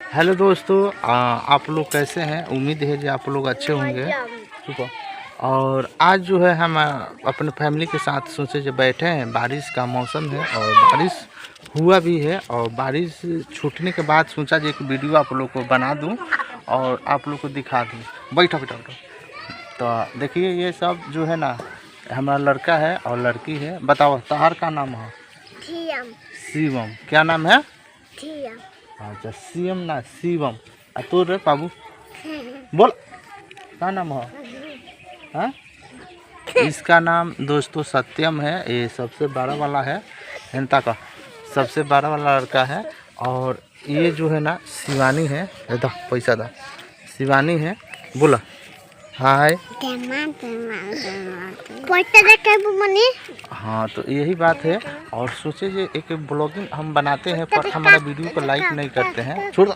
Hello दोस्तों, आप लोग कैसे हैं। उम्मीद है कि आप लोग अच्छे होंगे। ठीक है। और आज जो है हम अपने फैमिली के साथ सोचे जो बैठे हैं, बारिश का मौसम है और बारिश हुआ भी है। और बारिश छूटने के बाद सोचा जो एक वीडियो आप लोग को बना दूं और आप लोग को दिखा दूं। बैठो बैठो बैठो। तो देखिए ये सब जो है ना, हमारा लड़का है और लड़की है। बताओ तहार का नाम है? शिवम। क्या नाम है? अच्छा सीएम ना शिवम। तो रे बाबू बोल क्या नाम है? हाँ? इसका नाम दोस्तों सत्यम है। ये सबसे बड़ा वाला है, हिंता का सबसे बड़ा वाला लड़का है। और ये जो है ना शिवानी है। दा पैसा दा। शिवानी है। बोला हाय। हाँ तो यही बात है। और सोचे जो एक ब्लॉगिंग हम बनाते हैं पर हमारा वीडियो को लाइक नहीं करते हैं। छोड़।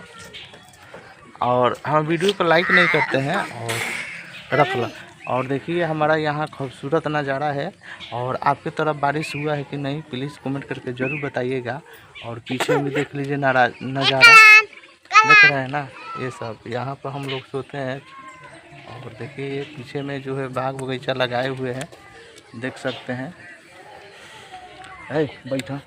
और हम वीडियो को लाइक नहीं करते हैं और रख ला। और देखिए हमारा यहाँ खूबसूरत नज़ारा है। और आपकी तरफ बारिश हुआ है कि नहीं प्लीज़ कमेंट करके ज़रूर बताइएगा। और पीछे भी देख लीजिए नज़ारा देख रहे हैं ना। ये सब यहाँ पर हम लोग सोते हैं। और देखिए ये पीछे में जो है बाग बगीचा लगाए हुए हैं, देख सकते हैं। बैठा।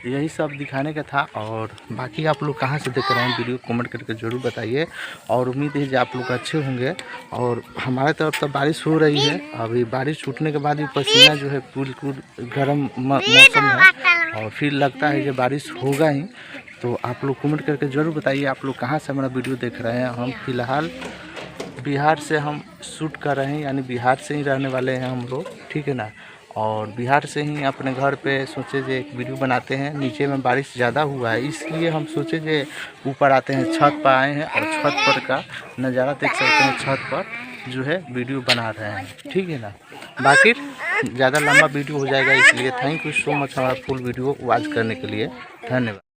यही सब दिखाने का था। और बाकी आप लोग कहाँ से देख रहे हैं वीडियो कमेंट करके ज़रूर बताइए। और उम्मीद है कि आप लोग अच्छे होंगे। और हमारे तरफ तो बारिश हो रही है। अभी बारिश छूटने के बाद भी पसीना जो है बिल्कुल गर्म मौसम है। और फिर लगता है कि बारिश होगा ही। तो आप लोग कमेंट करके ज़रूर बताइए आप लोग कहाँ से हमारा वीडियो देख रहे हैं। हम फिलहाल बिहार से हम शूट कर रहे हैं, यानी बिहार से ही रहने वाले हैं हम लोग। ठीक है ना। और बिहार से ही अपने घर पे सोचे जो एक वीडियो बनाते हैं। नीचे में बारिश ज़्यादा हुआ है इसलिए हम सोचे जो ऊपर आते हैं, छत पर आए हैं। और छत पर का नज़ारा देख सकते हैं। छत पर जो है वीडियो बना रहे हैं। ठीक है ना। बाकी ज़्यादा लंबा वीडियो हो जाएगा इसलिए थैंक यू सो मच हमारा फुल वीडियो वॉच करने के लिए। धन्यवाद।